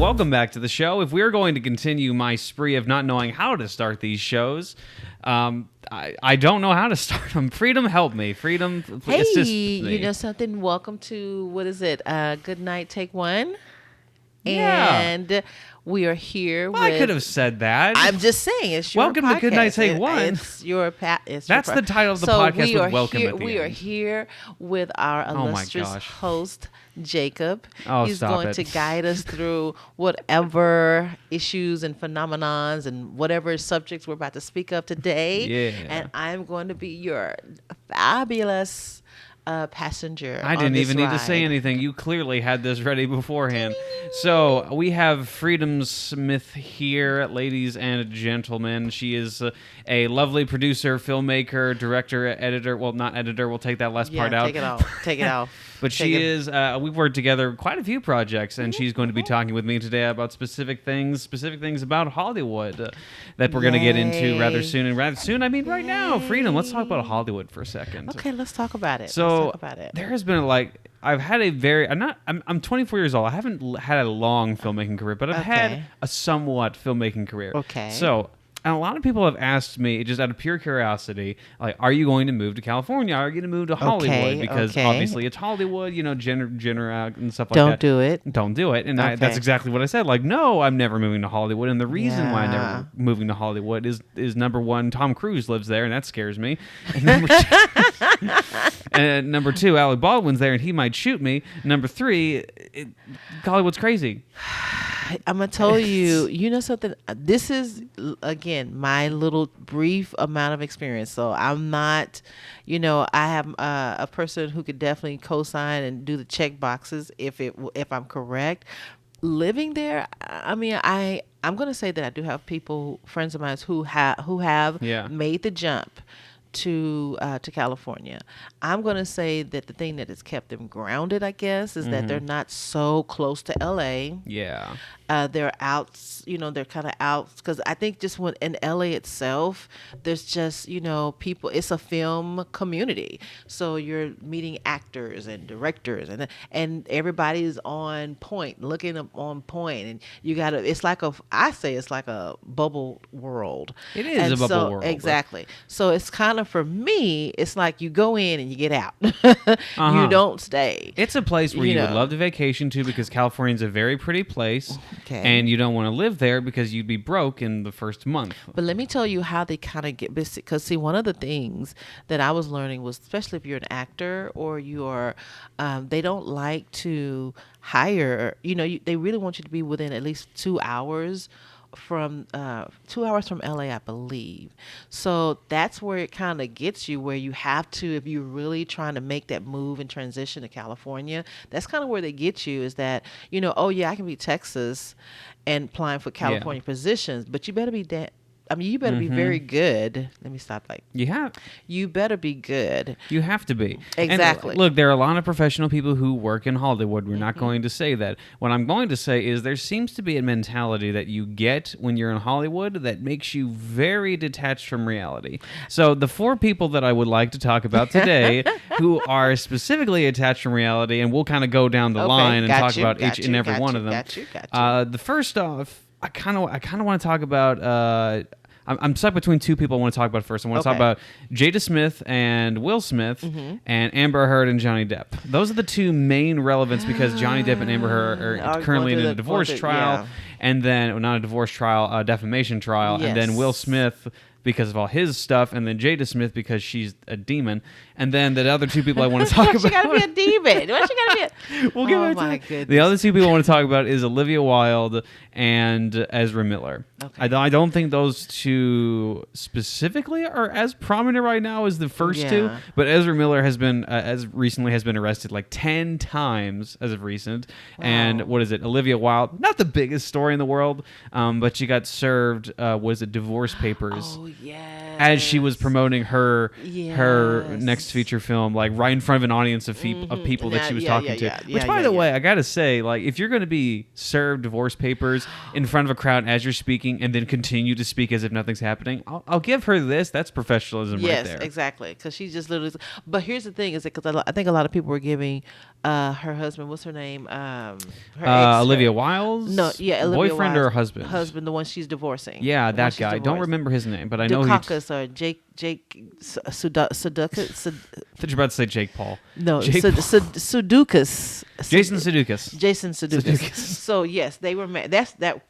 welcome back to the show. If we're going to continue my spree of not knowing how to start these shows, I don't know how to start them. Freedom, help me. Freedom, hey, assist me. You know something? Welcome to, what is it? Good Night, Take One. Yeah. And we are here Well, I could have said that. I'm just saying, it's your Welcome podcast. to Good Night, Take One. It's your That's the title of the podcast with welcome here, at the we end. are here with our illustrious host, Jacob. Oh, He's stop going it. to guide us through whatever issues and phenomenons and whatever subjects we're about to speak of today. Yeah. And I'm going to be your fabulous passenger. I didn't even need to say anything. You clearly had this ready beforehand. So we have Freedom Smith here, ladies and gentlemen. She is a lovely producer, filmmaker, director, editor. Well, not editor. We'll take that last part out. Take it off. Take it off. But we've worked together quite a few projects, and she's going to be talking with me today about specific things about Hollywood that we're going to get into rather soon. And rather soon, I mean right now. Freedom, let's talk about Hollywood for a second. Okay, let's talk about it. So there has been I've had I'm 24 years old. I haven't had a long filmmaking career, but I've had a somewhat filmmaking career. Okay. So, and a lot of people have asked me, just out of pure curiosity, like, are you going to move to California? Are you going to move to Hollywood? Because obviously it's Hollywood, you know, genre and stuff like that. Don't do it. Don't do it. And that's exactly what I said. Like, no, I'm never moving to Hollywood. And the reason why I'm never moving to Hollywood is number one, Tom Cruise lives there, and that scares me. And number two, Alec Baldwin's there, and he might shoot me. Number three, Hollywood's crazy. I'm going to tell you, you know something? This is, again, my little brief amount of experience. So I'm not, I have a person who could definitely co-sign and do the check boxes if I'm correct. Living there, I mean, I'm going to say that I do have friends of mine who have made the jump to California. I'm going to say that the thing that has kept them grounded, I guess, is that they're not so close to LA. Yeah. They're out, they're kind of out because I think just in LA itself, there's just, people, it's a film community. So you're meeting actors and directors and everybody's on point, looking on point. And you got to, I say it's like a bubble world. It is a bubble world. Exactly. So it's kind of, for me, it's like you go in and you get out. You don't stay. It's a place where you would love to vacation to because California's a very pretty place. Okay. And you don't want to live there because you'd be broke in the first month. But let me tell you how they kind of get busy. Because, see, one of the things that I was learning was, especially if you're an actor or you're, they don't like to hire, they really want you to be within at least 2 hours from 2 hours from LA, I believe. So that's where it kind of gets you, where you have to, if you're really trying to make that move and transition to California, that's kind of where they get you, is that, I can be Texas and applying for California positions, but you better be you better be very good. Let me stop. You better be good. You have to be. Exactly. And look, there are a lot of professional people who work in Hollywood. We're not going to say that. What I'm going to say is there seems to be a mentality that you get when you're in Hollywood that makes you very detached from reality. So the 4 people that I would like to talk about today who are specifically attached from reality, and we'll kind of go down the line and talk about each and every one of them. Got you. The first off, I kind of want to talk about... I'm stuck between 2 people I want to talk about first. I want to talk about Jadasmith and Will Smith and Amber Heard and Johnny Depp. Those are the 2 main relevants because Johnny Depp and Amber Heard are currently in a divorce trial. And then, not a divorce trial, a defamation trial. Yes. And then Will Smith because of all his stuff, and then Jadasmith because she's a demon, and then the other 2 people I want to talk about. She gotta be a demon. Why she gotta be a... We'll get oh my goodness. The other 2 people I want to talk about is Olivia Wilde and Ezra Miller. Okay. I don't think those 2 specifically are as prominent right now as the first 2, but Ezra Miller has been as recently has been arrested like 10 times as of recent. Wow. And what is it? Olivia Wilde, not the biggest story in the world, but she got served divorce papers. Oh yes. As she was promoting her next feature film, like right in front of an audience of people that she was talking to. Which, by the way, I gotta say, like, if you're gonna be served divorce papers in front of a crowd as you're speaking, and then continue to speak as if nothing's happening, I'll give her this. That's professionalism right there. Yes, exactly. Because she just literally. But here's the thing: is because I think a lot of people were giving her husband, what's her name? Her Olivia Wilde's no, yeah, Olivia boyfriend Wilde's or husband? Husband, the one she's divorcing. Yeah, The one that she's guy. I don't divorcing. remember his name, but I know Dukakis or Jake Sudeikis. I thought you were about to say Jake Paul. No, Jake Sudeikis. Jason Sudeikis. Jason Sudeikis. So yes, they were married.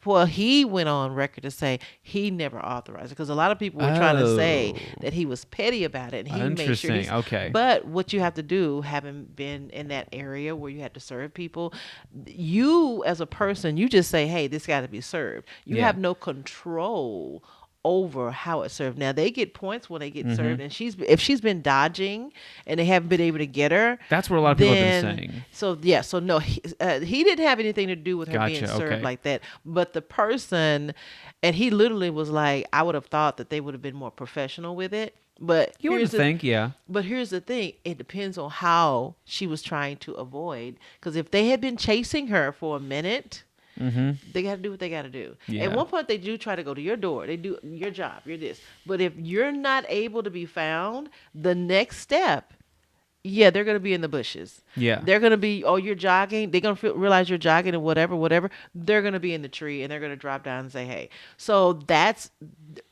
Well, he went on record to say he never authorized it because a lot of people were trying to say that he was petty about it, and he made sure. Interesting. Okay. But what you have to do, having been in that area where you had to serve people, you as a person, you just say, "Hey, this got to be served." You Yeah. have no control over how it's served. Now they get points when they get served, and if she's been dodging and they haven't been able to get her, That's what a lot of people have been saying. So yeah, so no, he didn't have anything to do with her being served okay. like that. But the person, and he literally was like, I would have thought that they would have been more professional with it. But You would think, yeah. But here's the thing: it depends on how she was trying to avoid. Because if they had been chasing her for a minute. They got to do what they got to do. Yeah. At one point, they do try to go to your door. They do your job. You're this. But if you're not able to be found, the next step, they're going to be in the bushes. Yeah. They're going to be, you're jogging. They're going to realize you're jogging and whatever. They're going to be in the tree and they're going to drop down and say, hey. So that's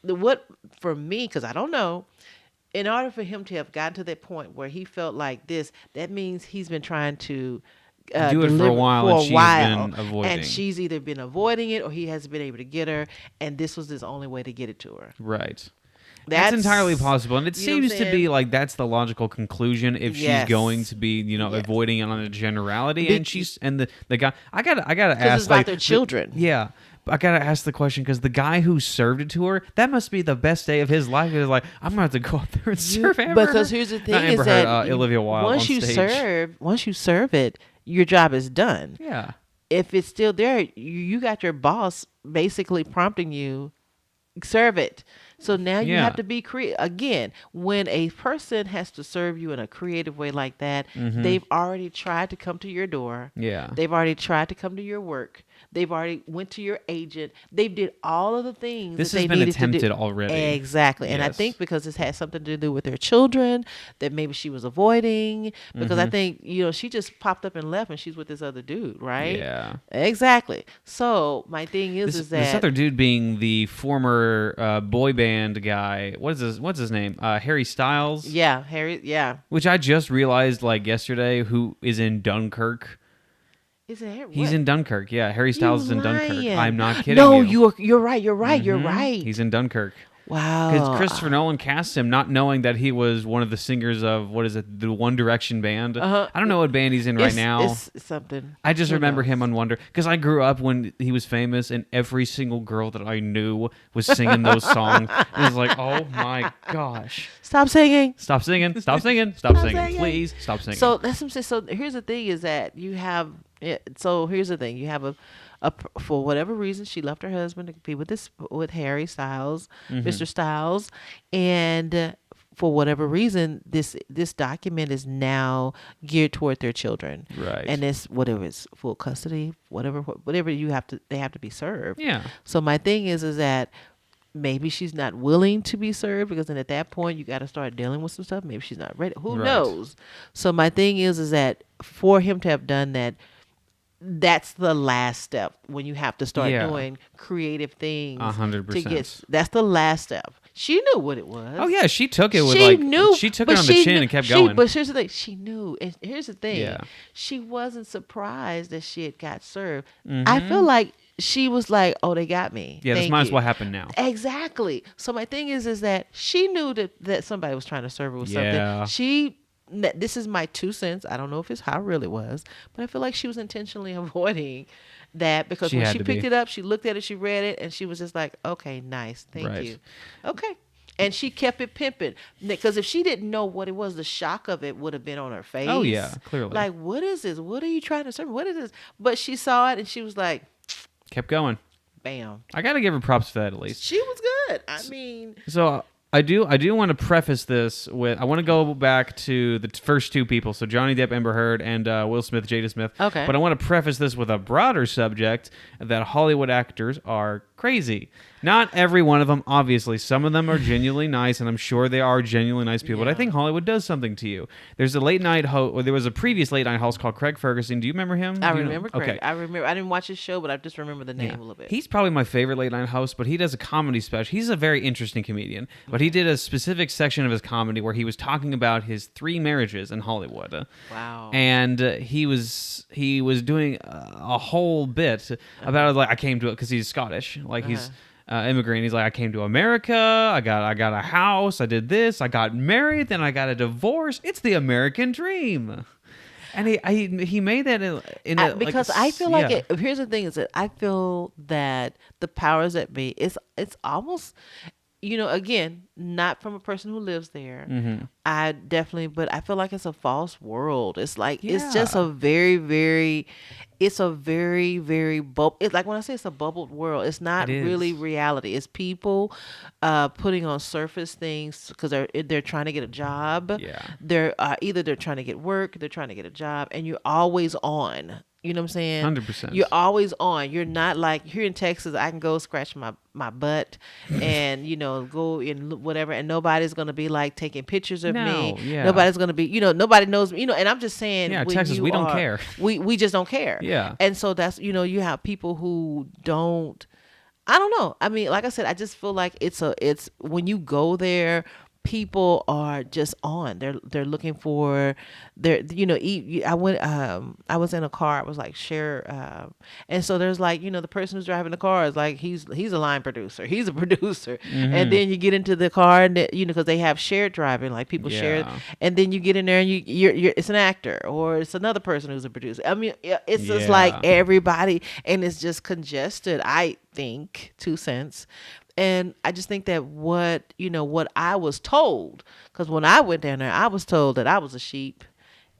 what, for me, because I don't know, in order for him to have gotten to that point where he felt like this, that means he's been trying to do it for a while, and she's been avoiding. And she's either been avoiding it or he hasn't been able to get her, and this was his only way to get it to her. Right. That's entirely possible, and it seems to be like that's the logical conclusion if she's going to be, avoiding it on a generality, and the guy. I gotta ask, it's about their children. I gotta ask the question because the guy who served it to her, that must be the best day of his life. He's like, I'm gonna have to go up there and serve Amber. Because here's the thing: Not Amber is Heard, that Olivia Wilde once you serve it, your job is done. Yeah. If it's still there, you got your boss basically prompting you, serve it. So now you have to be creative. Again, when a person has to serve you in a creative way like that, they've already tried to come to your door. Yeah. They've already tried to come to your work. They've already went to your agent. They did all of the things this that they has been needed attempted to do. already. Exactly. And I think because this had something to do with their children that maybe she was avoiding. Because I think, she just popped up and left and she's with this other dude, right? Yeah. Exactly. So my thing is that... This other dude being the former boy band guy. What's his name? Harry Styles? Yeah, Harry, yeah. Which I just realized yesterday who is in Dunkirk. Is it Harry? He's in Dunkirk. Yeah, Harry Styles is in Dunkirk. I'm not kidding you. No, you're right. You're right. He's in Dunkirk. Wow. Because Christopher Nolan cast him not knowing that he was one of the singers of, the One Direction band. I don't know what band he's in right now. It's something. I just remember him on Wonder. Because I grew up when he was famous and every single girl that I knew was singing those songs. It was like, oh my gosh. Stop singing. Stop singing. Stop singing. Stop singing. Please stop singing. So that's what I'm saying. So here's the thing is that you have... So here's the thing. You have for whatever reason, she left her husband to be with Harry Styles, Mr. Styles, and for whatever reason, this document is now geared toward their children, right? And it's whatever it's full custody, whatever they have to be served. Yeah. So my thing is that maybe she's not willing to be served because then at that point you got to start dealing with some stuff. Maybe she's not ready. Who knows? So my thing is that for him to have done that. That's the last step when you have to start doing creative things. 100%. That's the last step. She knew what it was. Oh yeah, she took it with she took it on the chin and kept going. But here's the thing, she knew. And here's the thing, yeah. She wasn't surprised that she had got served. I feel like she was like, "Oh, they got me." Yeah, this might as well happen now. Exactly. So my thing is that she knew that somebody was trying to serve her with something. This is my 2 cents. I don't know if it's how real it was, but I feel like she was intentionally avoiding that because when she picked it up, she looked at it, she read it, and she was just like, okay, nice. Thank you. Okay. And she kept it pimping. Because if she didn't know what it was, the shock of it would have been on her face. Oh, yeah, clearly. Like, what is this? What are you trying to serve? What is this? But she saw it, and she was like... Kept going. Bam. I got to give her props for that at least. She was good. I mean... So... I do want to preface this with I want to go back to the first two people, so Johnny Depp, Amber Heard, and Will Smith, Jada Smith. Okay. But I want to preface this with a broader subject that Hollywood actors are Crazy. Not every one of them, obviously. Some of them are genuinely nice, and I'm sure they are genuinely nice people. But I think Hollywood does something to you. There's a late night host, or there was a previous late night host called Craig Ferguson. Do you remember him? I remember Craig. Okay. I remember. I didn't watch his show, but I just remember the name a little bit. He's probably my favorite late night host, but he does a comedy special. He's a very interesting comedian, but he did a specific section of his comedy where he was talking about his 3 marriages in Hollywood. Wow. And he was doing a whole bit about like I came to it because he's Scottish, like he's. Immigrant. He's like, I came to America. I got a house. I did this. I got married. Then I got a divorce. It's the American dream. And he made that in because I feel like here's the thing is that I feel that the powers that be it's almost, again, not from a person who lives there. Mm-hmm. But I feel like it's a false world. It's like it's just a very, very. It's a very, very it's like when I say it's a bubbled world, it's not really reality. It's people putting on surface things because they're trying to get a job. Yeah. They're either they're trying to get work, they're trying to get a job, and you're always on. You know what I'm saying? 100%. You're always on. You're not like here in Texas. I can go scratch my butt and go and whatever, and nobody's gonna be like taking pictures of me. Yeah. Nobody's gonna be nobody knows me. And I'm just saying. Yeah, Texas, we don't care. We just don't care. Yeah. And so that's you have people who don't. I don't know. I mean, like I said, I just feel like it's when you go there. People are just on. They're looking for I was in a car. It was like share, and so there's like the person who's driving the car is like he's a line producer. He's a producer, Mm-hmm. and then you get into the car and because they have shared driving, like people share, and then you get in there and you're it's an actor or it's another person who's a producer. I mean, it's just like everybody, and it's just congested. I think 2 cents. And I just think that what I was told, because when I went down there, I was told that I was a sheep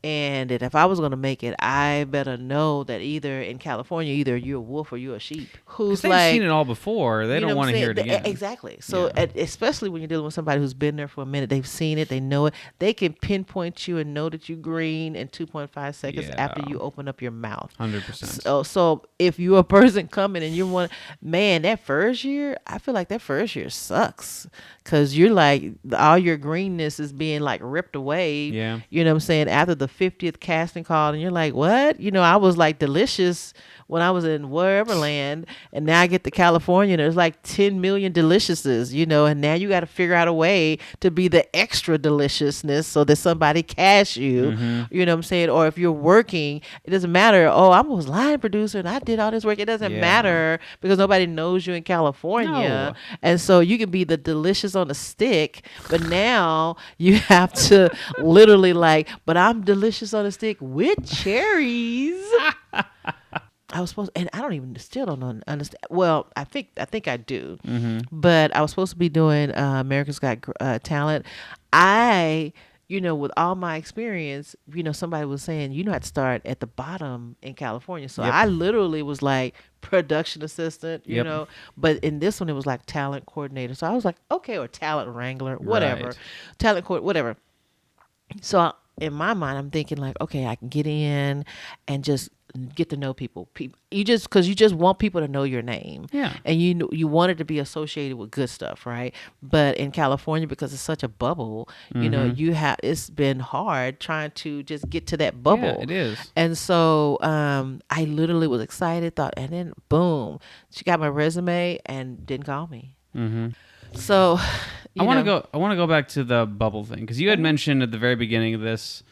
and that if I was going to make it, I better know that either in California, either you're a wolf or you're a sheep. Who's they've seen it all before. They don't want to hear it again. Exactly. So especially when you're dealing with somebody who's been there for a minute, they've seen it, they know it. They can pinpoint you and know that you're green in 2.5 seconds after you open up your mouth. 100%. So if you're a person coming and you want, man, that first year, I feel like that first year sucks because you're like all your greenness is being like ripped away. Yeah. You know what I'm saying? After the 50th casting call, and you're like, what? I was like delicious when I was in wherever land, and now I get to California, there's like 10 million deliciouses, and now you got to figure out a way to be the extra deliciousness so that somebody cash you, you know what I'm saying? Or if you're working, it doesn't matter. Oh, I was line producer and I did all this work. It doesn't matter because nobody knows you in California. No. And so you can be the delicious on a stick, but now you have to literally like, but I'm delicious on a stick with cherries. I was supposed, and I still don't understand. Well, I think I do, but I was supposed to be doing America's Got Talent. With all my experience, somebody was saying you have to start at the bottom in California. So I literally was like production assistant, but in this one it was like talent coordinator. So I was like, okay, or talent wrangler, whatever, whatever. So in my mind, I'm thinking like, okay, I can get in and just get to know people. You just want people to know your name. Yeah. And you want it to be associated with good stuff, right? But in California, because it's such a bubble, it's been hard trying to just get to that bubble. Yeah, it is. And so I literally was excited, and then boom, she got my resume and didn't call me. Mm-hmm. So I want to go back to the bubble thing because you had mentioned at the very beginning of this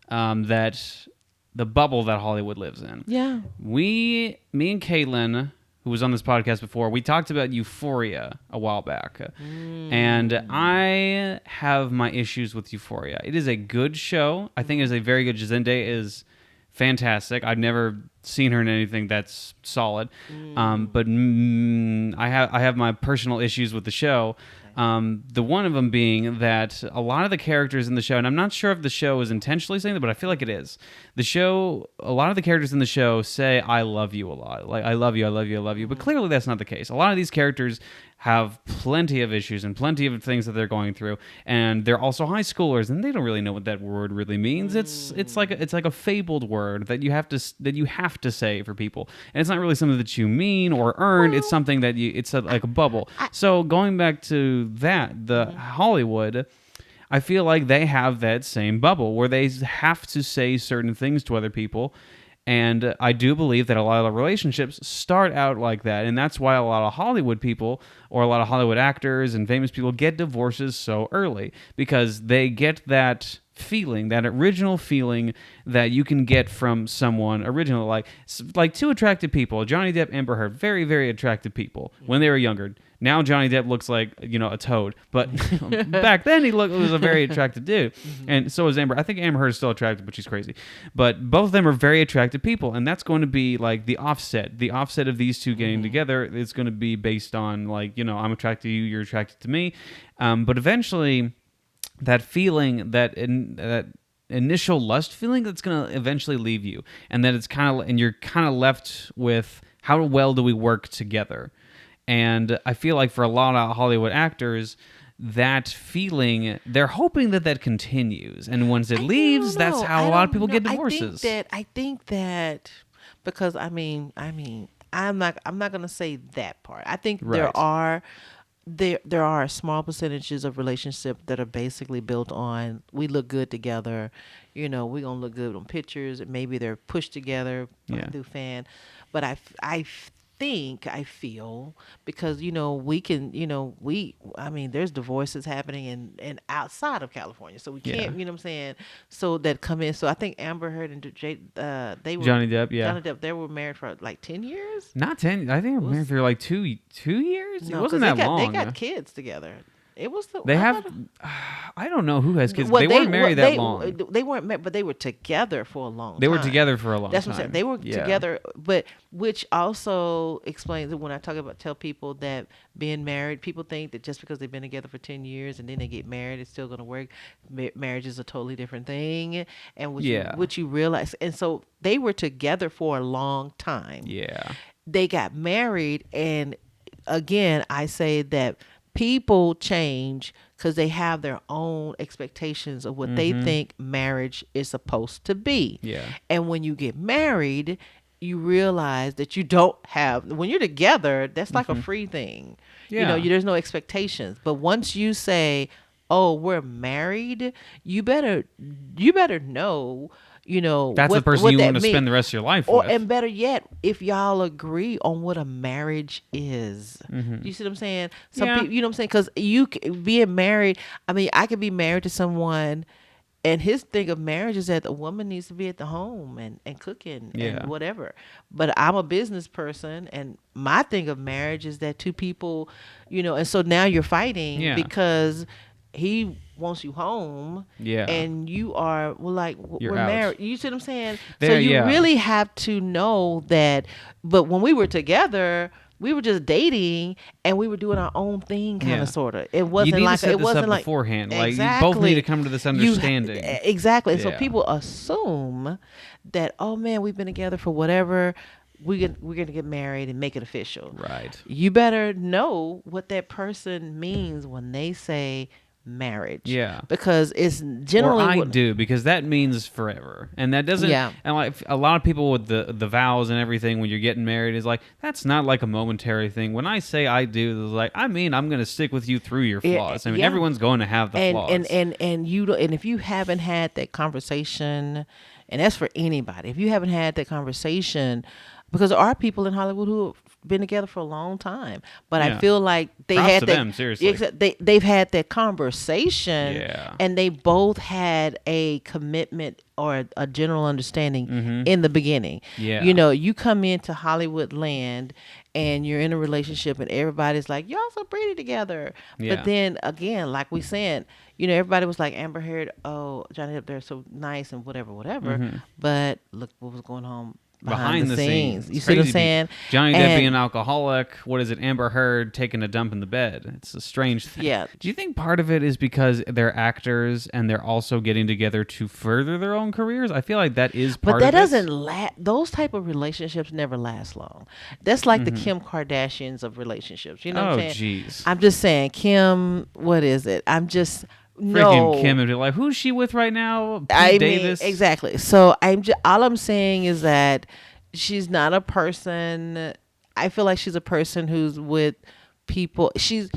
that the bubble that Hollywood lives in. Yeah. Me and Caitlin, who was on this podcast before, we talked about Euphoria a while back. And I have my issues with Euphoria. It is a good show. I think it is a very good. Zendaya is fantastic. I've never seen her in anything that's solid. But I have my personal issues with the show. The one of them being that a lot of the characters in the show, and I'm not sure if the show is intentionally saying that, but I feel like it is. A lot of the characters in the show say, I love you a lot. Like, I love you, I love you, I love you. But clearly that's not the case. A lot of these characters have plenty of issues and plenty of things that they're going through, and they're also high schoolers, and they don't really know what that word really means. It's like a fabled word that you have have to say for people, and it's not really something that you mean or earned. It's something that it's like a bubble. So going back to that, the Hollywood, I feel like they have that same bubble where they have to say certain things to other people. And I do believe that a lot of relationships start out like that. And that's why a lot of Hollywood people or a lot of Hollywood actors and famous people get divorces so early, because they get that feeling, that original feeling that you can get from someone original. Like two attractive people, Johnny Depp, Amber Heard, very, very attractive people when they were younger. Now Johnny Depp looks like, a toad. But back then he was a very attractive dude. And so is Amber. I think Amber Heard is still attractive, but she's crazy. But both of them are very attractive people. And that's going to be like the offset. The offset of these two getting together is going to be based on like, I'm attracted to you, you're attracted to me. But eventually that feeling, that initial lust feeling, that's going to eventually leave you. And that and you're kind of left with, how well do we work together? And I feel like for a lot of Hollywood actors, that feeling, they're hoping that continues. And once it leaves, that's how a lot of people get divorces. I think that because I'm not going to say that part. I think there are small percentages of relationships that are basically built on, we look good together. We're going to look good on pictures. Maybe they're pushed together through fan. But I feel because we can there's divorces happening in outside of California, so we can't so that come in. So I think Amber Heard and they were Johnny Depp, they were married for like 10 years. Not 10. I think they were married for like 2 years. No, it wasn't that long. They got kids together. It was I don't know who has kids. Well, they weren't married that long. They weren't married, but they were together for a long time. They were together for a long time. That's what I'm saying. They were together, but which also explains that when I tell people that being married, people think that just because they've been together for 10 years and then they get married, it's still going to work. Marriage is a totally different thing. And which you realize. And so they were together for a long time. Yeah. They got married. And again, I say that people change because they have their own expectations of what they think marriage is supposed to be. Yeah. And when you get married, you realize that you don't have, when you're together, that's like a free thing. Yeah. There's no expectations. But once you say, oh, we're married, you better know, that's the person you want to spend the rest of your life with. And better yet, if y'all agree on what a marriage is. You see what I'm saying? People, you know what I'm saying? Because being married, I could be married to someone, and his thing of marriage is that the woman needs to be at the home and cooking and whatever. But I'm a business person, and my thing of marriage is that two people, and so now you're fighting because he wants you home, and you are we're married. You see what I'm saying? So you really have to know that. But when we were together, we were just dating, and we were doing our own thing, kind of, sort of. It wasn't beforehand. Like, you both need to come to this understanding. Exactly. So people assume that, oh man, we've been together for whatever. We're gonna get married and make it official. Right. You better know what that person means when they say marriage. Yeah. Because it's generally... I do, because that means forever. And that doesn't... Yeah. And like a lot of people with the vows and everything when you're getting married is like, that's not like a momentary thing. When I say I do, it's like, I'm going to stick with you through your flaws. Everyone's going to have the flaws. And if you haven't had that conversation, and that's for anybody, if you haven't had that conversation, because there are people in Hollywood who have been together for a long time, but I feel like they've had that conversation, and they both had a commitment or a general understanding in the beginning. Yeah. You come into Hollywood land and you're in a relationship and everybody's like, y'all so pretty together. Yeah. But then again, like we said, everybody was like, Amber Heard, oh, Johnny Depp, they're so nice and whatever. But look what was going on behind the scenes. You see what I'm saying? Johnny Depp being an alcoholic. What is it? Amber Heard taking a dump in the bed. It's a strange thing. Yeah. Do you think part of it is because they're actors and they're also getting together to further their own careers? I feel like that is part of it. But that doesn't last. Those type of relationships never last long. That's like the Kim Kardashians of relationships. You know what I'm saying? Jeez. I'm just saying, Kim, what is it? Freaking Kim would be like, who's she with right now? Pete Davis? Exactly. So all I'm saying is that she's not a person. I feel like she's a person who's with people. She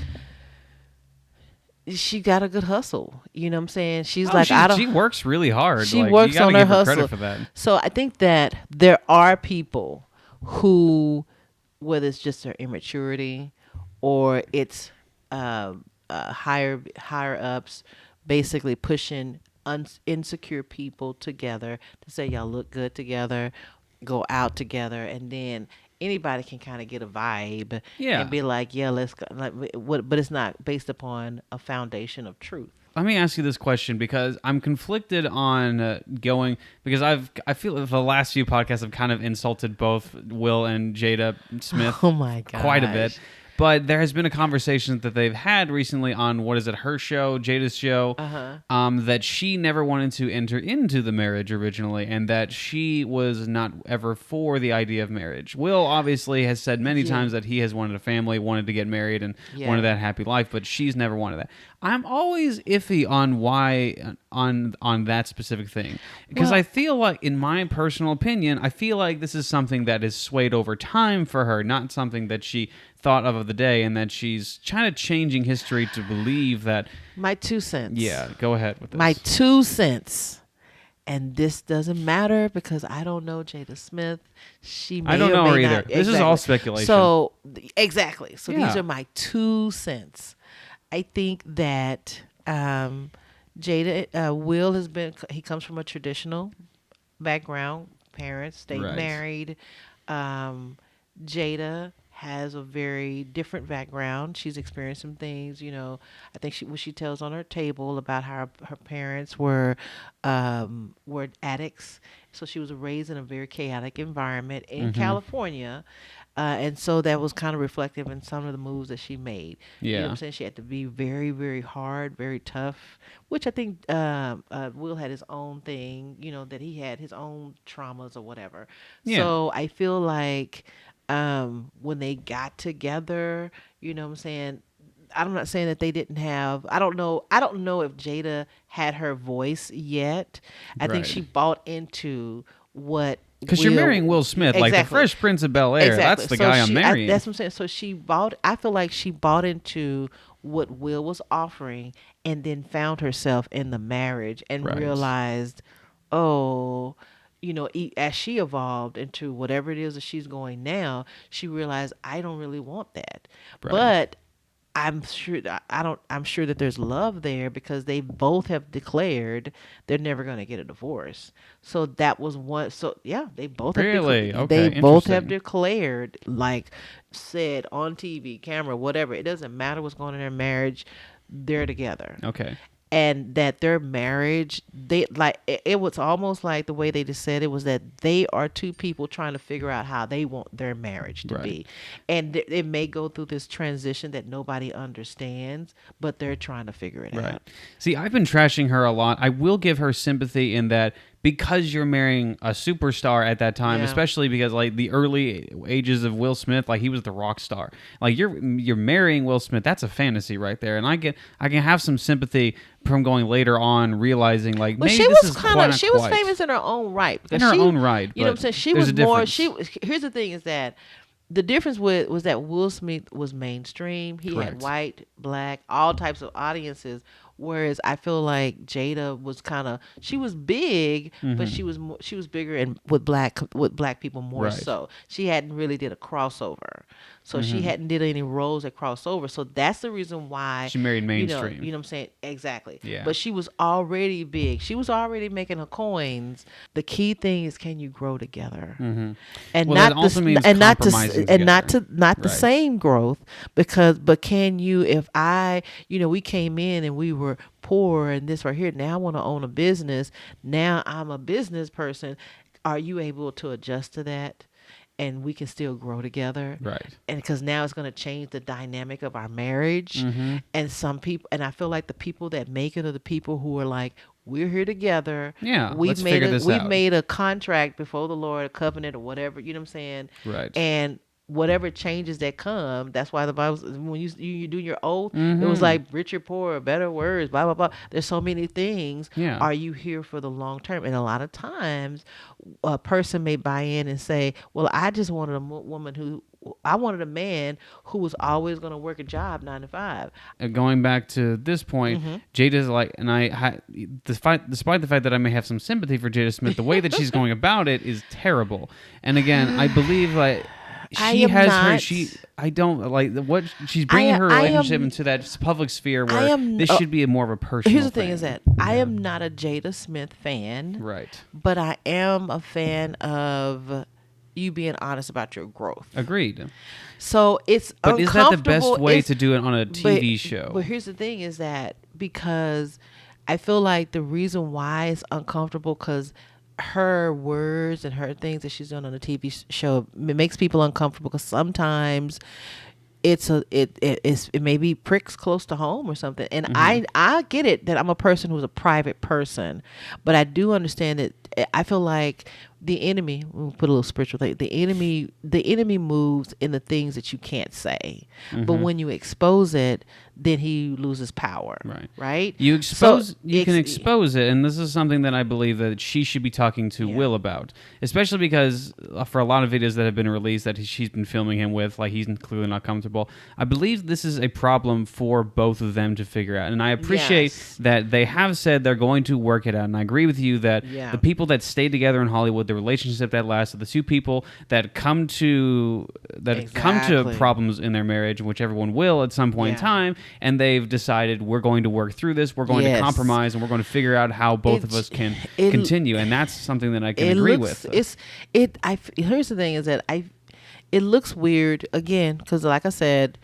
got a good hustle. You know what I'm saying? She's like, she works really hard. She like, works you gotta on her give her hustle. credit for that. So I think that there are people who, whether it's just their immaturity or it's higher ups, basically pushing insecure people together to say y'all look good together, go out together, and then anybody can kind of get a vibe and be like, yeah, let's go. Like, but it's not based upon a foundation of truth. Let me ask you this question because I'm conflicted on going because I feel that the last few podcasts have kind of insulted both Will and Jada Smith Oh my god, quite a bit. But there has been a conversation that they've had recently on what is it, her show, Jada's show, that she never wanted to enter into the marriage originally, and that she was not ever for the idea of marriage. Will obviously has said many times that he has wanted a family, wanted to get married, and wanted that happy life, but she's never wanted that. I'm always iffy on why on that specific thing because I feel like, in my personal opinion, I feel like this is something that is swayed over time for her, not something that she thought of the day, and that she's kind of changing history to believe that. My 2 cents. Yeah, go ahead with this. My 2 cents. And this doesn't matter because I don't know Jada Smith. I don't know her either. This is all speculation. So exactly. So Yeah. these are my 2 cents. I think that Jada Will he comes from a traditional background. Parents stayed married. Jada has a very different background. She's experienced some things, you know. I think what she tells on her table about how her parents were addicts. So she was raised in a very chaotic environment in California. And so that was kind of reflective in some of the moves that she made. Yeah. You know what I'm saying? She had to be very, very hard, very tough, which I think Will had his own thing, you know, that he had his own traumas or whatever. Yeah. So I feel like when they got together, you know what I'm saying? I'm not saying that they didn't have, I don't know if Jada had her voice yet. I think she bought into what, because you're marrying Will Smith, like the Fresh Prince of Bel-Air. That's the guy I'm marrying. That's what I'm saying. So I feel like she bought into what Will was offering and then found herself in the marriage and realized, oh, you know, as she evolved into whatever it is that she's going now, she realized, I don't really want that. But I'm sure that there's love there because they both have declared they're never going to get a divorce. So that was one. So yeah, they both have declared, like said on TV, camera, whatever. It doesn't matter what's going on in their marriage. They're together. Okay. And that their marriage, it was almost like the way they just said it was that they are two people trying to figure out how they want their marriage to be. And it may go through this transition that nobody understands, but they're trying to figure it out. See, I've been trashing her a lot. I will give her sympathy in that because you're marrying a superstar at that time, especially because like the early ages of Will Smith, like he was the rock star. Like you're marrying Will Smith, that's a fantasy right there. And I can have some sympathy from going later on, realizing like maybe she this was is she was famous in her own right. In her own right, you know what I'm saying? She was more. Here's the thing: is that the difference was that Will Smith was mainstream. He had white, black, all types of audiences. Whereas I feel like Jada was she was big, but she was bigger and with black people more so. She hadn't really did a crossover. So she hadn't did any roles that crossed over. So that's the reason why she married mainstream. You know what I'm saying? Exactly. Yeah. But she was already big. She was already making her coins. The key thing is, can you grow together? And not the same growth but can you, if we came in and we were poor and this right here, now I want to own a business. Now I'm a business person. Are you able to adjust to that? And we can still grow together, and because now it's going to change the dynamic of our marriage. And some people, and I feel like the people that make it are the people who are like, we're here together. Yeah, we've made a contract before the Lord, a covenant or whatever. You know what I'm saying? Right. And whatever changes that come. That's why the Bible, when you do your oath, it was like rich or poor, better words, blah blah blah. There's so many things. Yeah. Are you here for the long term? And a lot of times, a person may buy in and say, "Well, I just wanted a woman who." I wanted a man who was always going to work a job 9 to 5. Going back to this point, Jada's like, and despite the fact that I may have some sympathy for Jada Smith, the way that she's going about it is terrible. And again, I believe like I don't like what she's bringing her relationship into that public sphere where this should be more of a personal. Here's the thing: is that I am not a Jada Smith fan, right? But I am a fan of you being honest about your growth. Agreed. So it's but is that the best way to do it on a TV show? But here's the thing: is that because I feel like the reason why it's uncomfortable because her words and her things that she's doing on a TV show, it makes people uncomfortable because sometimes it maybe pricks close to home or something. And I get it that I'm a person who's a private person, but I do understand that I feel like the enemy, we'll put a little spiritual thing, the enemy moves in the things that you can't say. But when you expose it, then he loses power. Right? You can expose it, and this is something that I believe that she should be talking to Will about, especially because for a lot of videos that have been released that she's been filming him with, like he's clearly not comfortable. I believe this is a problem for both of them to figure out, and I appreciate that they have said they're going to work it out, and I agree with you that the people that stay together in Hollywood, the relationship that lasts, the two people that come to problems in their marriage, which everyone will at some point in time, and they've decided we're going to work through this, we're going to compromise, and we're going to figure out how both of us can continue, and that's something that I can agree with. Here's the thing: is that it looks weird again because, like I said,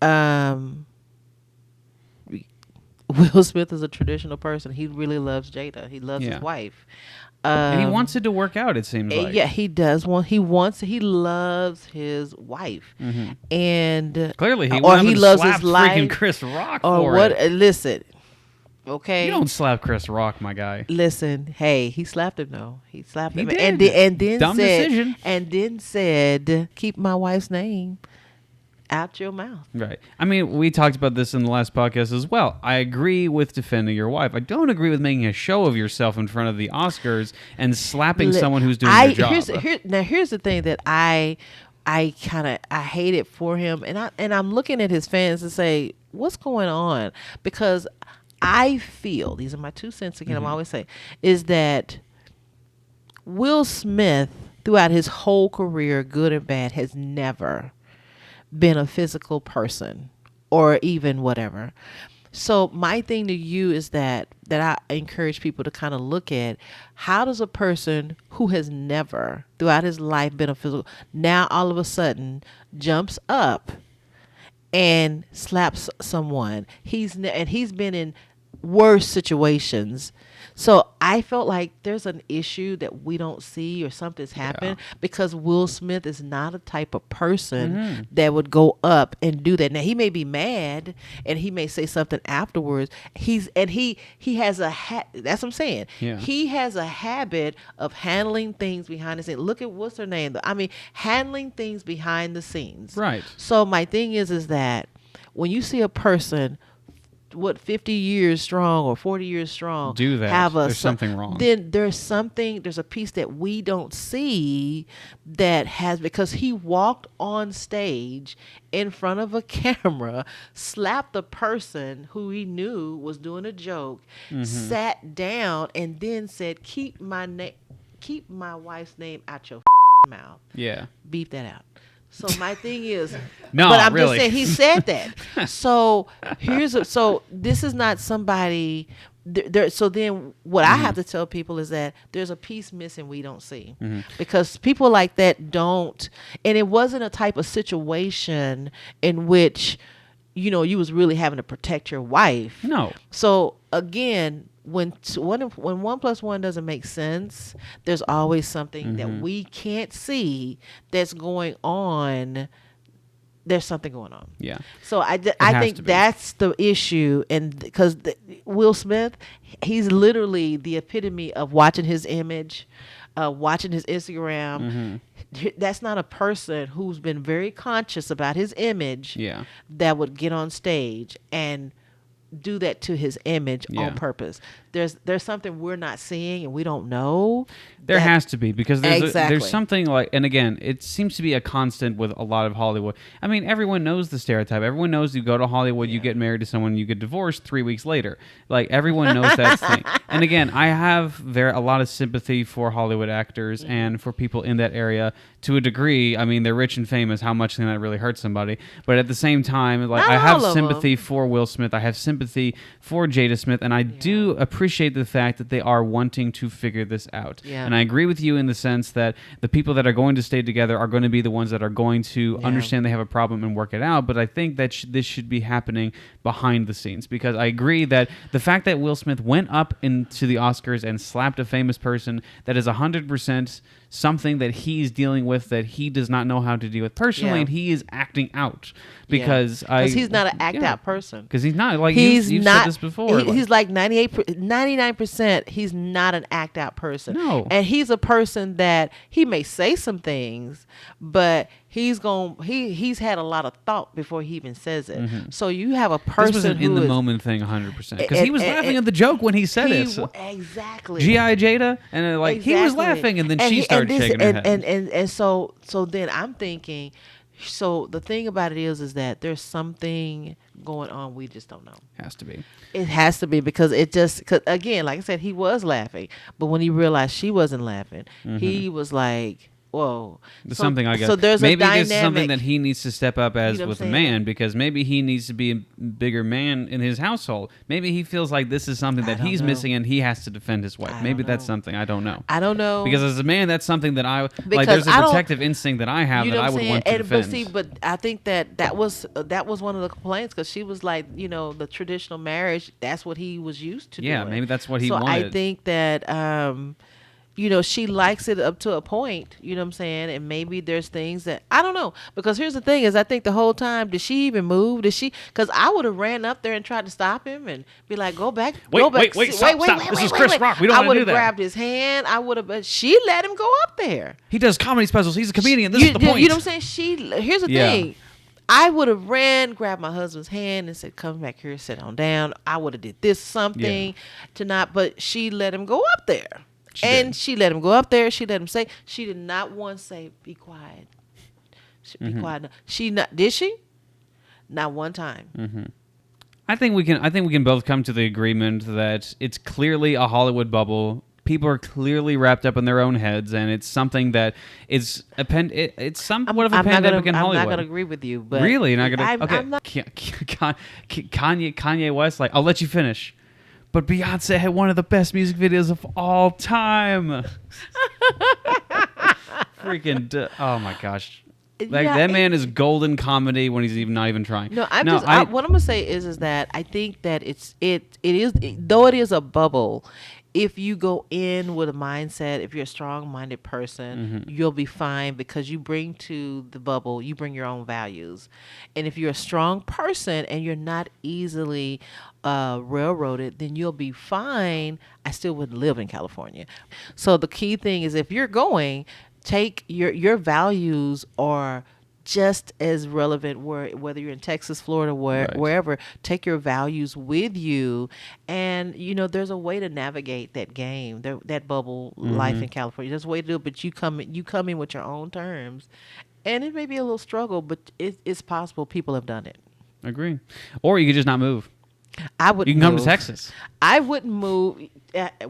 Will Smith is a traditional person. He really loves Jada. He loves his wife. And he wants it to to work out, it seems like. Yeah, he does. He loves his wife. And clearly he loves his life. Freaking Chris Rock or what? Listen, okay. You don't slap Chris Rock, my guy. Listen, hey, he slapped him though. He slapped him. Did. And then Dumb decision. And then said, keep my wife's name out your mouth. Right. I mean, we talked about this in the last podcast as well. I agree with defending your wife. I don't agree with making a show of yourself in front of the Oscars and slapping someone who's doing their job. Here's the thing that I hate it for him, and I'm looking at his fans and say, what's going on? Because I feel, these are my 2 cents again, I'm always saying, is that Will Smith, throughout his whole career, good and bad, has never been a physical person or even whatever. So my thing to you is that I encourage people to kind of look at, how does a person who has never throughout his life been a physical, now all of a sudden jumps up and slaps someone? He's been in worse situations. So I felt like there's an issue that we don't see, or something's happened, because Will Smith is not a type of person that would go up and do that. Now he may be mad and he may say something afterwards. He has that's what I'm saying. Yeah. He has a habit of handling things behind the scenes. Look at what's her name. I mean, handling things behind the scenes. Right. So my thing is that when you see a person 50 years strong or 40 years strong do that, there's something wrong. Then there's a piece that we don't see that has, because he walked on stage in front of a camera, slapped the person who he knew was doing a joke, sat down, and then said, keep my wife's name out your mouth. Yeah. Beep that out. So my thing is, no, but I'm really. just saying he said that. So this is not somebody. So then what I have to tell people is that there's a piece missing we don't see, because people like that don't. And it wasn't a type of situation in which, you was really having to protect your wife. No. So again, when 1 + 1 doesn't make sense, there's always something that we can't see that's going on. There's something going on. Yeah. So I think that's the issue, and because Will Smith, he's literally the epitome of watching his image. watching his Instagram. That's not a person who's been very conscious about his image. Yeah. That would get on stage and do that to his image on purpose. There's something we're not seeing and we don't know. There has to be, because there's Exactly. there's something like, and again, it seems to be a constant with a lot of Hollywood. I mean, everyone knows the stereotype. Everyone knows you go to Hollywood, you get married to someone, you get divorced 3 weeks later. Like, everyone knows that thing. And again, I have a lot of sympathy for Hollywood actors and for people in that area to a degree. I mean, they're rich and famous. How much can that really hurt somebody? But at the same time, like, I have sympathy for Will Smith. I have sympathy for Jadasmith, and I do appreciate the fact that they are wanting to figure this out. Yeah. And I agree with you in the sense that the people that are going to stay together are going to be the ones that are going to understand they have a problem and work it out. But I think that this should be happening behind the scenes, because I agree that the fact that Will Smith went up into the Oscars and slapped a famous person, that is 100% something that he's dealing with that he does not know how to deal with personally, and he is acting out because he's not an act out person. Because he's not, like, you've said this before. He's like 99%. He's not an act out person. No, and he's a person that he may say some things, but he's had a lot of thought before he even says it. So you have a person this was an who in the is, moment thing, 100%. Because he was laughing at the joke when he said it. Exactly. G.I. Jada, and like he was laughing, and then she started shaking her head. And so then I'm thinking, so the thing about it is that there's something going on we just don't know. Has to be. It has to be, because cause again, like I said, he was laughing, but when he realized she wasn't laughing, he was like, whoa. There's something, I guess. So there's maybe a dynamic. there's something that he needs to step up as You know with what a I'm man, saying? because maybe he needs to be a bigger man in his household. Maybe he feels like this is something that he's missing and he has to defend his wife. Maybe that's something. I don't know. I don't know. Because as a man, that's something that I Because like. There's a protective instinct that I have that I would want to defend. But I think that was one of the complaints, because she was like, the traditional marriage, that's what he was used to doing. Yeah, maybe that's what he so wanted. I think that she likes it up to a point, you know what I'm saying? And maybe there's things that, I don't know. Because here's the thing is, I think the whole time, did she even move? Because I would have ran up there and tried to stop him and be like, go back. Wait, stop. This is Chris Rock. We don't want to do that. I would have grabbed his hand. But she let him go up there. He does comedy specials. He's a comedian. This is the point. You know what I'm saying? Here's the thing. I would have grabbed my husband's hand and said, come back here, sit on down. I would have did this something to not, but she let him go up there. She let him go up there. She let him say. She did not once say, "Be quiet." Be quiet. Did she? Not one time. I think we can both come to the agreement that it's clearly a Hollywood bubble. People are clearly wrapped up in their own heads, and it's something that is it's somewhat of a pandemic in Hollywood. I'm not going to agree with you, but really, you're not going to. Okay, I'm not. Kanye West. Like, I'll let you finish. But Beyonce had one of the best music videos of all time. Oh my gosh. That man is golden comedy when he's not even trying. What I'm gonna say is that I think that it is, though it is a bubble, if you go in with a mindset, if you're a strong-minded person, you'll be fine, because you bring to the bubble, you bring your own values. And if you're a strong person and you're not easily railroaded, then you'll be fine. I still wouldn't live in California. So the key thing is, if you're going, take your values are just as relevant whether you're in Texas, Florida, wherever. Take your values with you, and there's a way to navigate that game, that bubble life in California. There's a way to do it, but you come in with your own terms, and it may be a little struggle, but it's possible. People have done it. Agree. Or you could just not move. I would. You can come to Texas. I wouldn't move.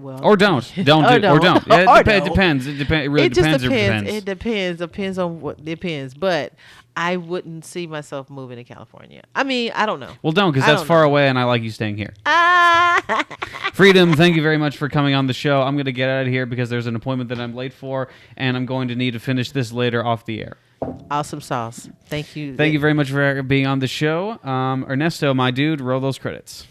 Or don't. Don't. Yeah, it depends. It really depends. It depends on what depends. But I wouldn't see myself moving to California. I mean, I don't know. Well, don't, because that's far away, and I like you staying here. Ah. Freedom, thank you very much for coming on the show. I'm going to get out of here because there's an appointment that I'm late for, and I'm going to need to finish this later off the air. Awesome sauce. Thank you. Thank you very much for being on the show. Ernesto, my dude, roll those credits.